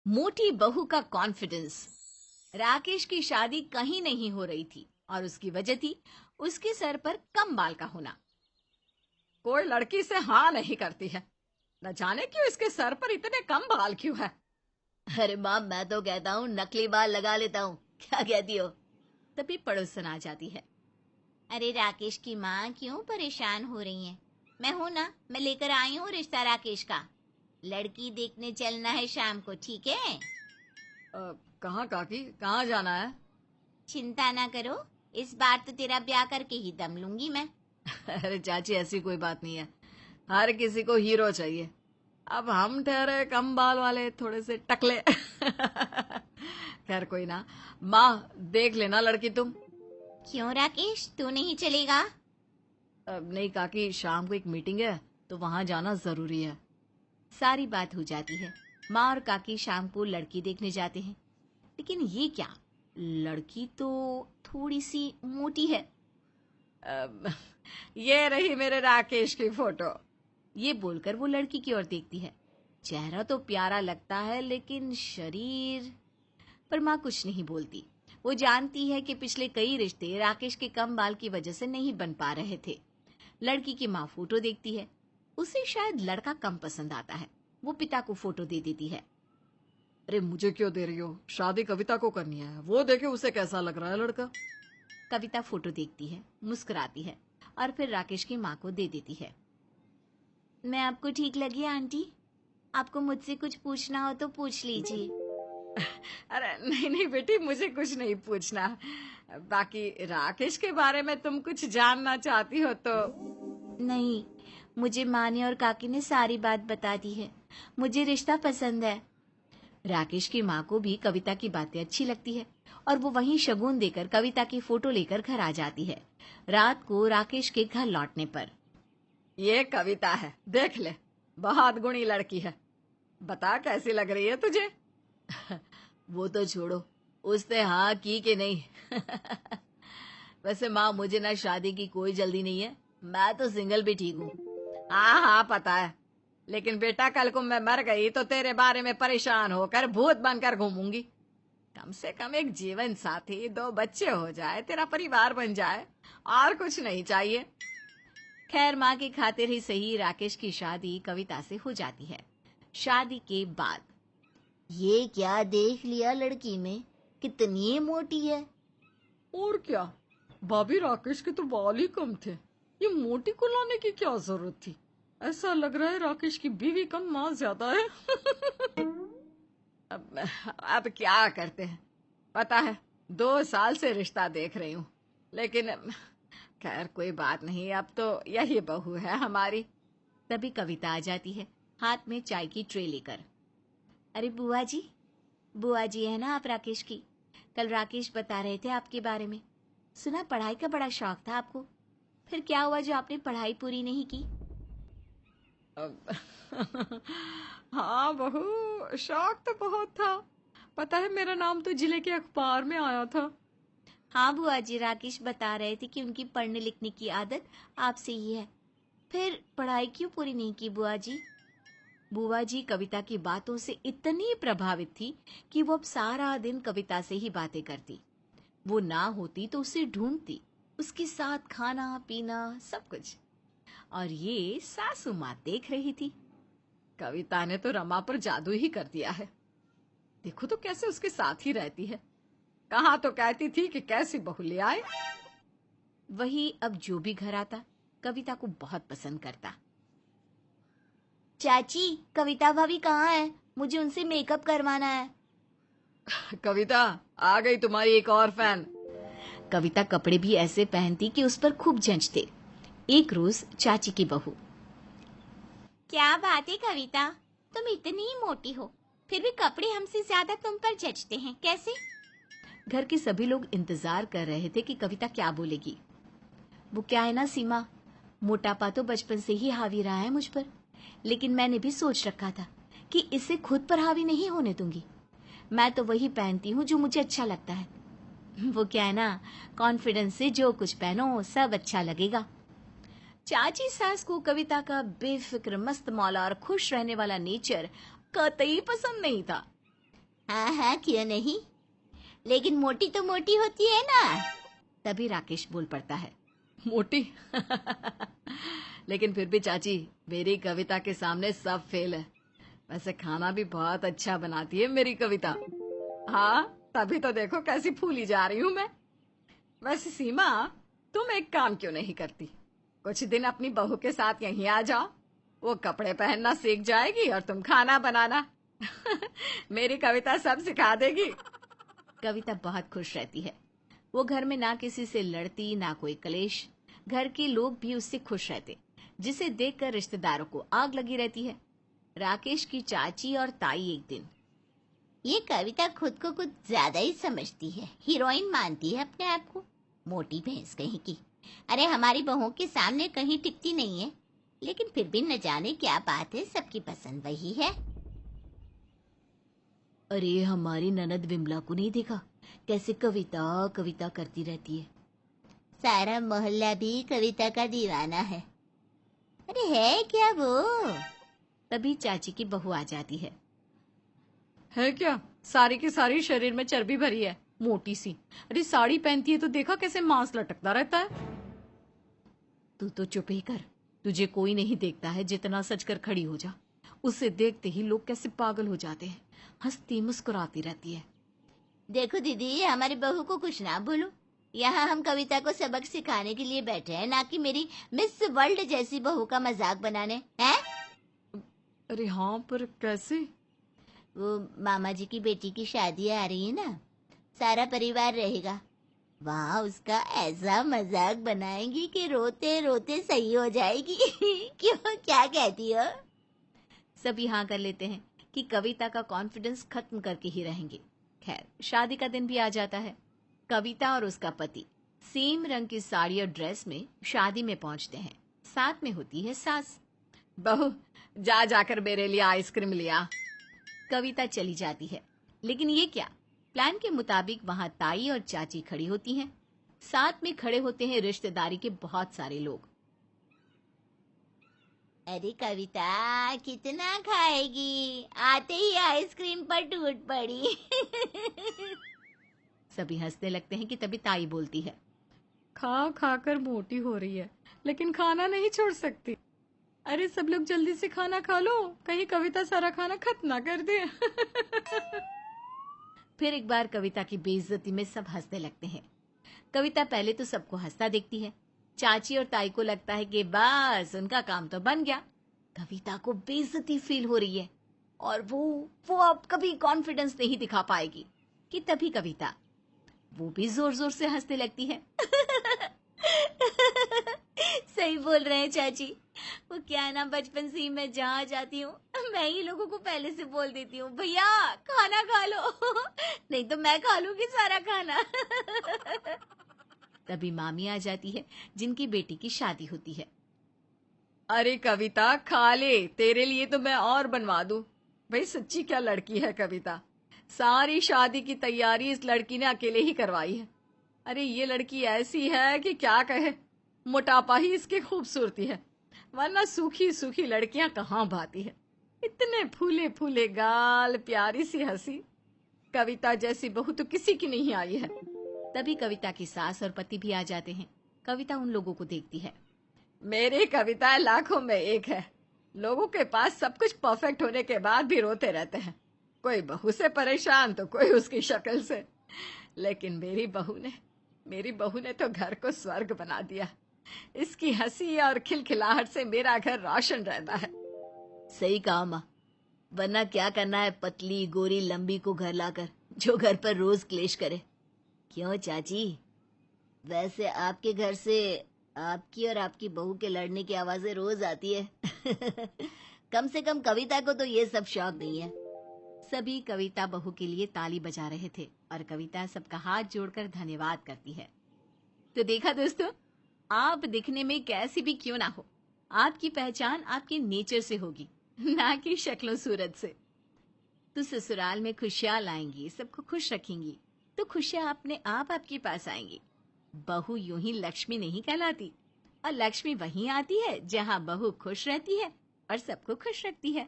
मोटी बहू का कॉन्फिडेंस। राकेश की शादी कहीं नहीं हो रही थी और उसकी वजह थी उसके सर पर कम बाल का होना। कोई लड़की से हाँ नहीं करती है, न जाने क्यों इसके सर पर इतने कम बाल क्यों है। अरे माँ, मैं तो कहता हूँ नकली बाल लगा लेता हूँ, क्या कहती हो? तभी पड़ोसन आ जाती है। अरे राकेश की माँ क्यों परेशान हो रही हैं? मैं हूं ना, मैं लेकर आई हूँ रिश्ता राकेश का। लड़की देखने चलना है शाम को, ठीक है? कहाँ काकी, कहाँ जाना है? चिंता ना करो, इस बार तो तेरा ब्याह करके ही दम लूंगी मैं। अरे चाची, ऐसी कोई बात नहीं है, हर किसी को हीरो चाहिए। अब हम ठहरे कम बाल वाले, थोड़े से टकले। खैर कोई ना, माँ देख लेना लड़की तुम। क्यों राकेश, तू नहीं चलेगा? नहीं काकी, शाम को एक मीटिंग है तो वहां जाना जरूरी है। सारी बात हो जाती है। माँ और काकी शाम को लड़की देखने जाते हैं। लेकिन ये क्या, लड़की तो थोड़ी सी मोटी है। ये रही मेरे राकेश की फोटो। ये बोलकर वो लड़की की ओर देखती है। चेहरा तो प्यारा लगता है, लेकिन शरीर पर माँ कुछ नहीं बोलती। वो जानती है कि पिछले कई रिश्ते राकेश के कम बाल की वजह से नहीं बन पा रहे थे। लड़की की माँ फोटो देखती है, उसे शायद लड़का कम पसंद आता है। वो पिता को फोटो दे देती है। अरे मुझे क्यों दे रही हो, शादी कविता को करनी है, वो देखे उसे कैसा लग रहा है लड़का। कविता फोटो देखती है, मुस्कुराती है और फिर राकेश की माँ को दे देती है। मैं आपको ठीक लगी आंटी? आपको मुझसे कुछ पूछना हो तो पूछ लीजिए। अरे नहीं नहीं बेटी, मुझे कुछ नहीं पूछना। बाकी राकेश के बारे में तुम कुछ जानना चाहती हो तो? नहीं, मुझे माँ ने और काकी ने सारी बात बता दी है। मुझे रिश्ता पसंद है। राकेश की माँ को भी कविता की बातें अच्छी लगती है और वो वहीं शगुन देकर कविता की फोटो लेकर घर आ जाती है। रात को राकेश के घर लौटने पर, ये कविता है, देख ले, बहुत गुणी लड़की है, बता कैसी लग रही है तुझे? वो तो छोड़ो, उसने हाँ की कि नहीं। वैसे माँ, मुझे ना शादी की कोई जल्दी नहीं है, मैं तो सिंगल भी ठीक हूँ। हाँ हाँ पता है, लेकिन बेटा कल को मैं मर गई तो तेरे बारे में परेशान होकर भूत बनकर घूमूंगी। कम से कम एक जीवन साथी, 2 बच्चे हो जाए, तेरा परिवार बन जाए, और कुछ नहीं चाहिए। खैर, माँ की खातिर ही सही राकेश की शादी कविता से हो जाती है। शादी के बाद, ये क्या देख लिया लड़की में, कितनी मोटी है। और क्या, भाभी राकेश के तो बाल ही कम थे, ये मोटी को लाने की क्या जरूरत थी? ऐसा लग रहा है राकेश की बीवी कम माँ ज्यादा है। अब क्या करते हैं, पता है 2 साल से रिश्ता देख रही हूँ, लेकिन खैर कोई बात नहीं, अब तो यही बहू है हमारी। तभी कविता आ जाती है, हाथ में चाय की ट्रे लेकर। अरे बुआ जी है ना आप राकेश की? कल राकेश बता रहे थे आपके बारे में। सुना पढ़ाई का बड़ा शौक था आपको, फिर क्या हुआ जो आपने पढ़ाई पूरी नहीं की? हाँ बहू, शौक तो बहुत था, पता है मेरा नाम तो जिले के अखबार में आया था। हाँ बुआ जी, राकेश बता रहे थे कि उनकी पढ़ने लिखने की आदत आपसे ही है। फिर पढ़ाई क्यों पूरी नहीं की बुआ जी? बुआ जी कविता की बातों से इतनी प्रभावित थी कि वो अब सारा दिन कविता से ही बातें करती। वो ना होती तो उसे ढूंढती, उसके साथ खाना पीना सब कुछ। और ये सासू माँ देख रही थी। कविता ने तो रमा पर जादू ही कर दिया है, देखो तो कैसे उसके साथ ही रहती है। कहाँ तो कहती थी कि कैसी बहू ले आए। वही अब जो भी घर आता कविता को बहुत पसंद करता। चाची, कविता भाभी कहाँ है? मुझे उनसे मेकअप करवाना है। कविता, आ गई तुम्हारी एक और फैन। कविता कपड़े भी ऐसे पहनती कि उस पर खूब जंचते। एक रोज चाची की बहू, क्या बात है कविता, तुम इतनी ही मोटी हो, फिर भी कपड़े हमसे ज्यादा तुम पर जचते हैं, कैसे? घर के सभी लोग इंतजार कर रहे थे कि कविता क्या बोलेगी। वो क्या है ना सीमा, मोटापा तो बचपन से ही हावी रहा है मुझ पर, लेकिन मैंने भी सोच रखा था कि इसे खुद पर हावी नहीं होने दूंगी। मैं तो वही पहनती हूँ जो मुझे अच्छा लगता है। वो क्या है ना, कॉन्फिडेंस से जो कुछ पहनो सब अच्छा लगेगा। चाची सास को कविता का बेफिक्र, मस्त मौला और खुश रहने वाला नेचर कतई पसंद नहीं था। हाँ हाँ, क्यों नहीं, लेकिन मोटी तो मोटी होती है ना। तभी राकेश बोल पड़ता है। मोटी लेकिन फिर भी चाची, मेरी कविता के सामने सब फेल है। वैसे खाना भी बहुत अच्छा बनाती है मेरी कविता। हाँ, तभी तो देखो कैसी फूली जा रही हूँ मैं। वैसे सीमा, तुम एक काम क्यों नहीं करती? कुछ दिन अपनी बहू के साथ यहीं आ जाओ। वो कपड़े पहनना सीख जाएगी और तुम खाना बनाना। मेरी कविता सब सिखा देगी। कविता बहुत खुश रहती है। वो घर में ना किसी से लड़ती, ना कोई कलेश। घर के लोग भी उससे खुश रहते, जिसे देखकर रिश्तेदारों को आग लगी रहती है। राकेश की चाची और ताई एक दिन, ये कविता खुद को कुछ ज्यादा ही समझती है, हीरोइन मानती है अपने आप को, मोटी भैंस कहीं की। अरे हमारी बहू के सामने कहीं टिकती नहीं है, लेकिन फिर भी न जाने क्या बात है, सबकी पसंद वही है। अरे हमारी ननद विमला को नहीं देखा, कैसे कविता कविता करती रहती है। सारा मोहल्ला भी कविता का दीवाना है। अरे है क्या वो? तभी चाची की बहू आ जाती है। क्या सारी की सारी शरीर में चर्बी भरी है, मोटी सी। अरे साड़ी पहनती है तो देखा कैसे मांस लटकता रहता है। तू तो चुप ही कर, तुझे कोई नहीं देखता है, जितना सच कर खड़ी हो जा। उसे देखते ही लोग कैसे पागल हो जाते हैं, हंसती मुस्कुराती रहती है। देखो दीदी, हमारी बहू को कुछ ना बोलो। यहाँ हम कविता को सबक सिखाने के लिए बैठे हैं, ना कि मेरी मिस वर्ल्ड जैसी बहू का मजाक बनाने। हैं? अरे हाँ, पर कैसे? वो मामा जी की बेटी की शादी आ रही है ना, सारा परिवार रहेगा। वहाँ उसका ऐसा मजाक बनाएंगी कि रोते रोते सही हो जाएगी। क्यों, क्या कहती हो? सभी हाँ कर लेते हैं कि कविता का कॉन्फिडेंस खत्म करके ही रहेंगे। खैर, शादी का दिन भी आ जाता है। कविता और उसका पति सेम रंग की साड़ी और ड्रेस में शादी में पहुंचते हैं। साथ में होती है सास। बहू, जा जाकर मेरे लिए आइसक्रीम लिया। कविता चली जाती है, लेकिन ये क्या, प्लान के मुताबिक वहां ताई और चाची खड़ी होती हैं। साथ में खड़े होते हैं रिश्तेदारी के बहुत सारे लोग। अरे कविता, कितना खाएगी? आते ही आइसक्रीम पर टूट पड़ी। सभी हंसने लगते हैं कि तभी ताई बोलती है। खा खा कर मोटी हो रही है, लेकिन खाना नहीं छोड़ सकती। अरे सब लोग जल्दी से खाना खा लो, कहीं कविता सारा खाना खत्म ना कर दे। फिर एक बार कविता की बेइज्जती में सब हंसने लगते हैं। कविता पहले तो सबको हंसता देखती है। चाची और ताई को लगता है कि बस उनका काम तो बन गया। कविता को बेइज्जती फील हो रही है और वो अब कभी कॉन्फिडेंस नहीं दिखा पाएगी कि तभी कविता वो भी जोर जोर से हंसने लगती है। सही बोल रहे हैं चाची। वो क्या है ना, बचपन से ही मैं जहाँ जाती हूँ, मैं ही लोगों को पहले से बोल देती हूँ, भैया खाना खा लो। नहीं तो मैं खा लूंगी सारा खाना। तभी मामी आ जाती है, जिनकी बेटी की शादी होती है। अरे कविता, खा ले, तेरे लिए तो मैं और बनवा दूं। भाई सच्ची क्या लड़की है कविता। सारी शादी की तैयारी इस लड़की ने अकेले ही करवाई है। अरे ये लड़की ऐसी है कि क्या कहे, मोटापा ही इसकी खूबसूरती है, वरना सूखी सूखी लड़कियां कहाँ भाती है। इतने फूले फूले गाल, प्यारी सी हंसी। कविता जैसी बहू तो किसी की नहीं आई है। तभी कविता की सास और पति भी आ जाते हैं। कविता उन लोगों को देखती है। मेरी कविता लाखों में एक है। लोगों के पास सब कुछ परफेक्ट होने के बाद भी रोते रहते हैं, कोई बहू से परेशान तो कोई उसकी शक्ल से। लेकिन मेरी बहू ने तो घर को स्वर्ग बना दिया। इसकी हंसी और खिलखिलाहट से मेरा घर रोशन रहता है। सही कहा माँ, वरना क्या करना है पतली गोरी लंबी को घर लाकर, जो घर पर रोज क्लेश करे। क्यों चाची, वैसे आपके घर से आपकी और आपकी बहू के लड़ने की आवाजें रोज आती है। कम से कम कविता को तो ये सब शौक नहीं है। सभी कविता बहू के लिए ताली बजा रहे थे और कविता सबका हाथ जोड़कर धन्यवाद करती है। तो देखा दोस्तों, आप दिखने में कैसी भी क्यों ना हो, आपकी पहचान आपके नेचर से होगी, ना कि शक्लों सूरत से। तो ससुराल में खुशियां लाएंगी, सबको खुश रखेंगी, तो खुशियां अपने आप आपके पास आएंगी। बहू यूं ही लक्ष्मी नहीं कहलाती, और लक्ष्मी वहीं आती है जहां बहू खुश रहती है और सबको खुश रखती है।